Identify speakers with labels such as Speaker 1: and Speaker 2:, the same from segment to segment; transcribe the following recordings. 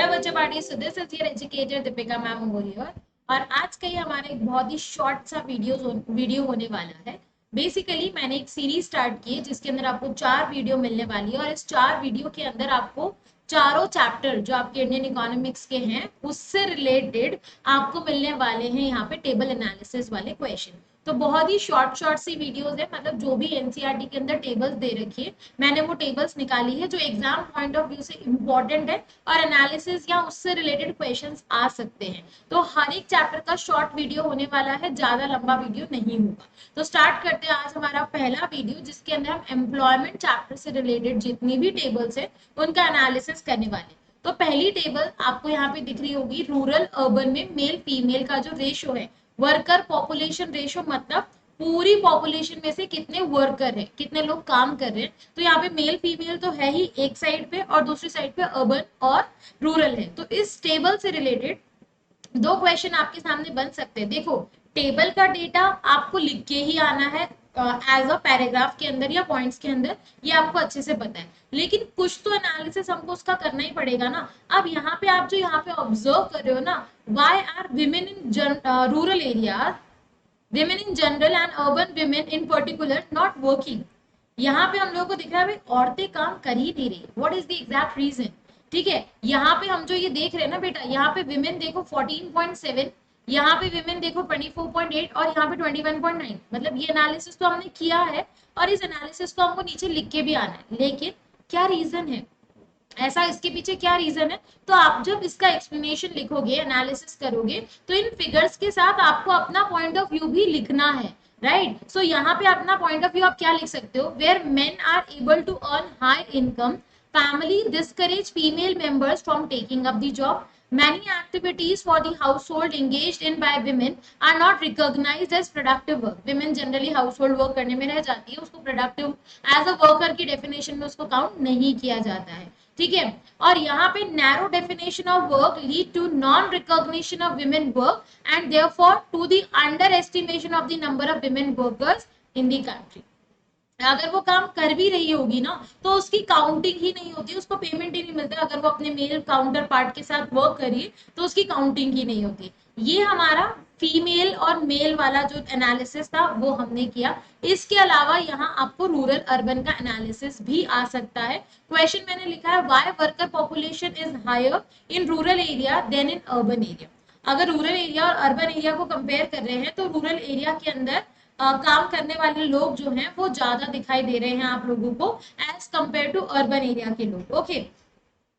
Speaker 1: बच्चे party, so this is your educator Deepika ma'am here. और आज का ये हमारा एक बहुत ही शॉर्ट सा वीडियो होने वाला है। बेसिकली मैंने एक सीरीज स्टार्ट की है जिसके अंदर आपको 4 वीडियो मिलने वाली है और इस 4 वीडियो के अंदर आपको चारों चैप्टर जो आपके इंडियन इकोनॉमिक्स के हैं उससे रिलेटेड आपको मिलने वाले हैं यहाँ पे टेबल एनालिसिस वाले क्वेश्चन। तो बहुत ही शॉर्ट सी वीडियोस है, मतलब जो भी एनसीईआरटी के अंदर टेबल्स दे रखी है मैंने वो टेबल्स निकाली है जो एग्जाम पॉइंट ऑफ व्यू से इंपॉर्टेंट है और एनालिसिस या उससे रिलेटेड क्वेश्चंस आ सकते हैं। तो हर एक चैप्टर का शॉर्ट वीडियो होने वाला है, ज्यादा लंबा वीडियो नहीं होगा। तो स्टार्ट करते हैं आज हमारा पहला वीडियो जिसके अंदर हम एम्प्लॉयमेंट चैप्टर से रिलेटेड जितनी भी टेबल्स है उनका एनालिसिस करने वाले। तो पहली टेबल आपको यहाँ पे दिख रही होगी, रूरल अर्बन में मेल फीमेल का जो रेशो है, वर्कर पॉपुलेशन रेशो, मतलब पूरी पॉपुलेशन में से कितने वर्कर है, कितने लोग काम कर रहे हैं। तो यहाँ पे मेल फीमेल तो है ही एक साइड पे और दूसरी साइड पे अर्बन और रूरल है। तो इस टेबल से रिलेटेड 2 क्वेश्चन आपके सामने बन सकते हैं। देखो, टेबल का डेटा आपको लिख के ही आना है एज अ पैराग्राफ के अंदर या पॉइंट्स के अंदर, ये आपको अच्छे से पता है, लेकिन कुछ तो एनालिसिस हमको उसका करना ही पड़ेगा ना। अब यहाँ पे आप जो यहाँ पे ऑब्जर्व कर रहे हो ना, why are women in rural areas, women in general and urban women in particular not working। यहाँ पे हम लोगों को दिख रहा है भाई औरतें काम कर ही नहीं रही। What is the exact reason? ठीक है, यहाँ पे हम जो ये देख रहे हैं ना बेटा, यहाँ पे विमेन देखो 14.7, यहाँ पे विमेन देखो 24.8 और यहाँ पे 21.9। मतलब ये एनालिसिस तो हमने किया है और इस एनालिसिस को हमको नीचे लिख के भी आना है, लेकिन क्या रीजन है, ऐसा इसके पीछे क्या रीजन है। तो आप जब इसका एक्सप्लेनेशन लिखोगे, एनालिसिस करोगे, तो इन फिगर्स के साथ आपको अपना पॉइंट ऑफ व्यू भी लिखना है, राइट। सो यहाँ पे अपना पॉइंट ऑफ व्यू आप क्या लिख सकते हो, where men are able to earn high income, family discourage female members from taking up the job, many activities for the household engaged in by women are not recognized as productive work। women generally household work करने में रह जाती है, उसको productive as a worker की definition में उसको count नहीं किया जाता है, ठीक है। और यहाँ पे narrow definition of work lead to non recognition of women work and therefore to the underestimation of the number of women workers in the country। अगर वो काम कर भी रही होगी ना तो उसकी काउंटिंग ही नहीं होती, उसको पेमेंट ही नहीं मिलता। अगर वो अपने मेल काउंटर पार्ट के साथ वर्क करिए तो उसकी काउंटिंग ही नहीं होती। ये हमारा फीमेल और मेल वाला जो एनालिसिस था वो हमने किया। इसके अलावा यहाँ आपको रूरल अर्बन का एनालिसिस भी आ सकता है। क्वेश्चन मैंने लिखा है, why worker population is higher in rural area than in urban area. अगर रूरल एरिया और अर्बन एरिया को कंपेयर कर रहे हैं तो रूरल एरिया के अंदर काम करने वाले लोग जो हैं वो ज्यादा दिखाई दे रहे हैं आप लोगों को as compare to urban area के लोग। ओके,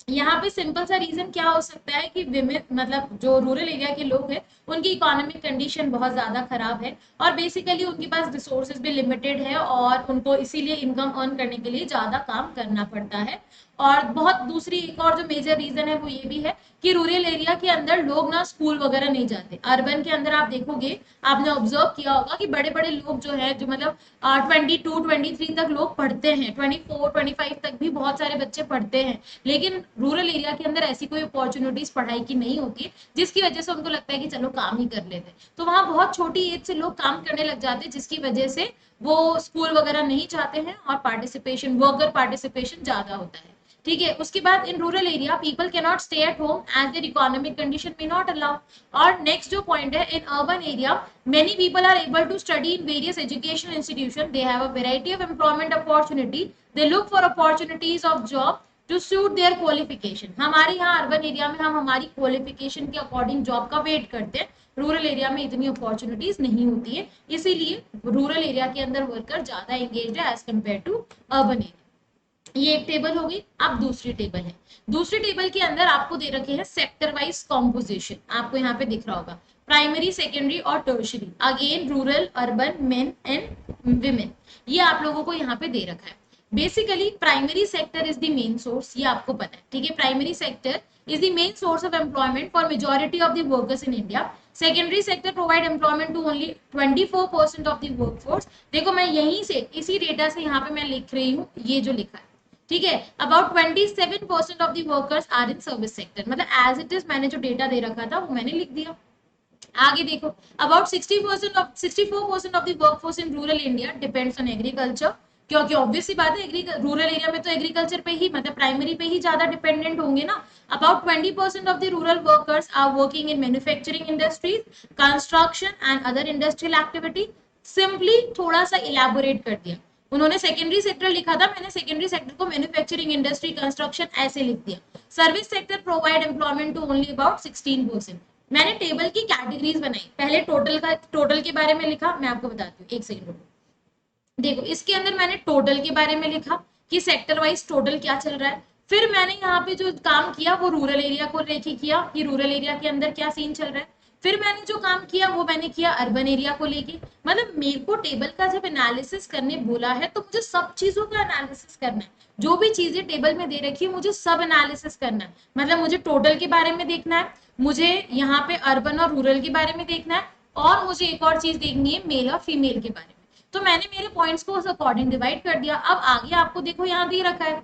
Speaker 1: यहाँ पे सिंपल सा रीजन क्या हो सकता है कि विमेन, मतलब जो रूरल एरिया के लोग हैं उनकी इकोनॉमिक कंडीशन बहुत ज्यादा खराब है और बेसिकली उनके पास रिसोर्सेज भी लिमिटेड है और उनको इसीलिए इनकम अर्न करने के लिए ज्यादा काम करना पड़ता है। और बहुत दूसरी एक और जो मेजर रीजन है वो ये भी है कि रूरल एरिया के अंदर लोग ना स्कूल वगैरह नहीं जाते। अर्बन के अंदर आप देखोगे, आपने ऑब्जर्व किया होगा कि बड़े बड़े लोग जो है, जो मतलब 22-23 तक लोग पढ़ते हैं, 24-25 तक भी बहुत सारे बच्चे पढ़ते हैं, लेकिन रूरल एरिया के अंदर ऐसी कोई अपॉर्चुनिटीज पढ़ाई की नहीं होती जिसकी वजह से उनको लगता है कि चलो काम ही कर लेते। तो वहां बहुत छोटी एज से लोग काम करने लग जाते हैं जिसकी वजह से वो स्कूल वगैरह नहीं जाते हैं और पार्टिसिपेशन, वर्कर पार्टिसिपेशन ज्यादा होता है, ठीक है। उसके बाद in rural area people can not stay at home as their economic condition may not allow. और नेक्स्ट जो पॉइंट है, in urban area many people are able to study in various educational institutions, they have a variety of employment opportunity, they look for opportunities of job to suit their qualification। हमारे यहाँ urban area में हम हमारी qualification के according job का wait करते हैं, rural area में इतनी अपॉर्चुनिटीज नहीं होती है, इसीलिए रूरल एरिया के अंदर वर्कर ज्यादा एंगेज्ड है as compare to urban area. ये एक टेबल होगी। अब दूसरी टेबल है, दूसरी टेबल के अंदर आपको दे रखे हैं सेक्टर वाइज कॉम्पोजिशन, आपको यहाँ पे दिख रहा होगा प्राइमरी, सेकेंडरी और tertiary, again rural, urban, main and women, ये आप लोगों को यहाँ पे दे रखा है। Basically primary sector is the main source, ये आपको पता है, ठीक है। Primary sector is the main source of employment for majority of the workers in India. Secondary sector provide employment to only 24% of the workforce। देखो मैं यहीं से इसी डेटा से यहाँ पे मैं लिख रही हूँ, ये जो लिखा है, ठीक है। About 27% of the workers are in service sector, मतलब एज इट इज मैंने जो डेटा दे रखा था वो मैंने लिख दिया। आगे देखो, about 64% of the workforce in rural India depends on agriculture, क्योंकि ऑब्वियस सी बात है रूरल एरिया में तो एग्रीकल्चर पे ही मतलब प्राइमरी पे ही ज्यादा डिपेंडेंट होंगे ना। About 20% of the rural workers are working in manufacturing industries, construction and other industrial activity. Simply थोड़ा सा इलेबोरेट कर दिया उन्होंने, सेकेंडरी सेक्टर लिखा था, मैंने सेकेंडरी सेक्टर को मैन्युफैक्चरिंग इंडस्ट्री कंस्ट्रक्शन ऐसे लिख दिया। Service sector provide employment to only about 16%। मैंने टेबल की कैटेगरीज बनाई, पहले टोटल के बारे में लिखा, मैं आपको बताती हूँ, एक सेकंड। देखो इसके अंदर मैंने टोटल के बारे में लिखा कि सेक्टर वाइज टोटल क्या चल रहा है। फिर मैंने यहाँ पे जो काम किया वो रूरल एरिया को लेके किया कि रूरल एरिया के अंदर क्या सीन चल रहा है। फिर मैंने जो काम किया वो मैंने किया अर्बन एरिया को लेके। मतलब मेरे को टेबल का जब एनालिसिस करने बोला है तो मुझे सब चीजों का एनालिसिस करना है, जो भी चीजें टेबल में दे रखी है मुझे सब एनालिसिस करना है। मतलब मुझे टोटल के बारे में देखना है, मुझे यहाँ पे अर्बन और रूरल के बारे में देखना है, और मुझे एक और चीज देखनी है मेल और फीमेल के बारे में। तो मैंने मेरे पॉइंट्स को उस अकॉर्डिंग डिवाइड कर दिया। अब आगे आपको देखो यहाँ दे रखा है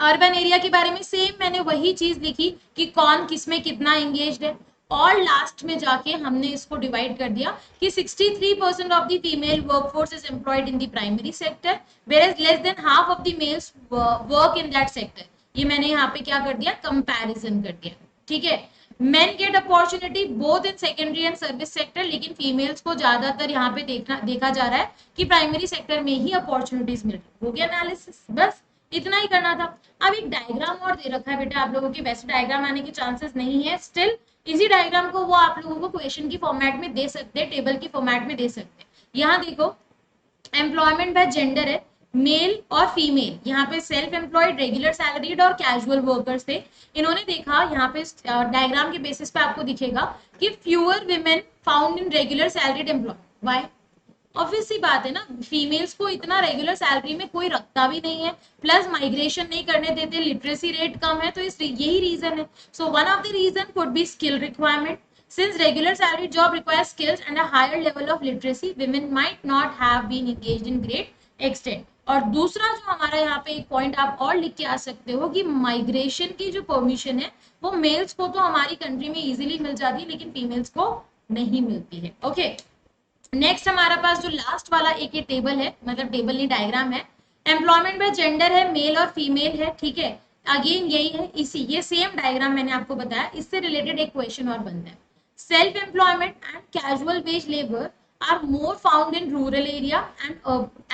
Speaker 1: अर्बन एरिया के बारे में, सेम मैंने वही चीज लिखी कि कौन किसमें कितना एंगेज्ड है, और लास्ट में जाके हमने इसको डिवाइड कर दिया कि 63% of the female workforce is employed in the primary sector, where less than half of the males work in that sector. ये मैंने यहाँ पे क्या कर दिया, कंपैरिजन कर दिया, ठीक है। Main get opportunity both in secondary and service sector, लेकिन फीमेल्स को ज्यादातर यहाँ पे देखा जा रहा है कि प्राइमरी सेक्टर में ही अपॉर्चुनिटीज मिल रही। हो गया एनालिसिस, बस इतना ही करना था। अब एक डायग्राम और दे रखा है बेटा आप लोगों के, वैसे डायग्राम आने के चांसेस नहीं है, स्टिल इसी डायग्राम को वो आप लोगों को क्वेश्चन की फॉर्मेट में दे सकते हैं, टेबल की फॉर्मेट में दे सकते हैं। यहाँ देखो एम्प्लॉयमेंट बाय जेंडर है, मेल और फीमेल, यहाँ पे सेल्फ एम्प्लॉयड, रेगुलर सैलरीड और कैजुअल वर्कर्स थे। इन्होंने देखा यहाँ पे डायग्राम के बेसिस पे आपको दिखेगा कि fewer women found in regular salaried employ. Why? Obvious सी बात है ना, फीमेल्स को इतना रेगुलर सैलरी में कोई रखता भी नहीं है, प्लस माइग्रेशन नहीं करने देते, लिटरेसी रेट कम है, तो इस यही रीजन है। So one of the reason could be skill requirement. Since regular salary job requires skills and a higher level of literacy, women might not have been engaged in great extent. और दूसरा जो हमारा यहाँ पे एक point आप और लिख के आ सकते हो कि माइग्रेशन की जो परमिशन है वो मेल्स को तो हमारी कंट्री में इजीली मिल जाती है, लेकिन फीमेल्स को नहीं मिलती है। ओके, नेक्स्ट हमारा पास जो लास्ट वाला एक ये टेबल है, मतलब टेबल नहीं डायग्राम है, एम्प्लॉयमेंट बाय जेंडर है, मेल और फीमेल है, ठीक है। अगेन यही है, इसी ये सेम डायग्राम मैंने आपको बताया, इससे रिलेटेड एक क्वेश्चन और बनता है। Self employment and casual wage labour are more found in rural area and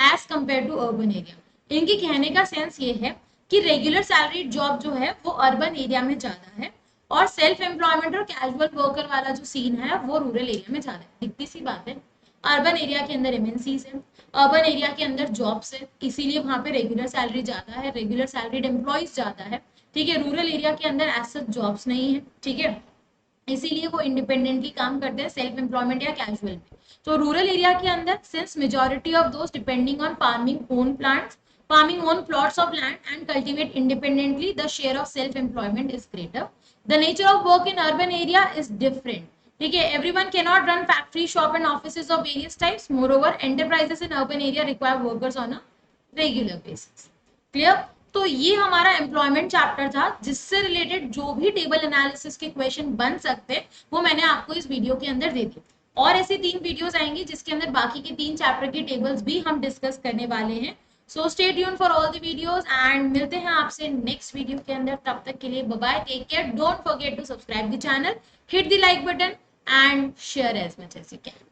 Speaker 1: as compare to urban area. इनके कहने का सेंस ये है कि रेगुलर सैलरीड जॉब जो है वो अर्बन एरिया में ज्यादा है, और सेल्फ एम्प्लॉयमेंट और कैजुअल वर्कर वाला जो सीन है वो रूरल एरिया में ज्यादा है। दिखती सी बात है, अर्बन एरिया के अंदर एमएनसीज है, अर्बन एरिया के अंदर जॉब्स है, इसीलिए वहां पे रेगुलर सैलरी ज्यादा है, रेगुलर सैलरीड एम्प्लॉयज ज्यादा है, ठीक है। रूरल एरिया के अंदर ऐसा जॉब्स नहीं है, ठीक है, इसीलिए वो इंडिपेंडेंटली काम करते हैं, सेल्फ एम्प्लॉयमेंट या कैजुअल में। तो रूरल एरिया के अंदर since majority of those depending on farming own plots of land and cultivate independently, the share of self employment is greater. The nature of work in urban area is different, ठीक है। everyone cannot run factory, shop and offices of various types. Moreover, enterprises in urban area require workers on a regular basis. Clear? तो ये हमारा employment chapter था, जिससे related जो भी table analysis के क्वेश्चन बन सकते वो मैंने आपको इस वीडियो के अंदर दे दिए। और ऐसे 3 वीडियोस आएंगे जिसके अंदर बाकी के 3 चैप्टर की टेबल्स भी हम डिस्कस करने वाले हैं। So stay tune for all the videos and मिलते हैं आपसे नेक्स्ट वीडियो के अंदर। तब तक के लिए bye bye, take care, don't forget to subscribe the channel, hit the like button and share as much as you can.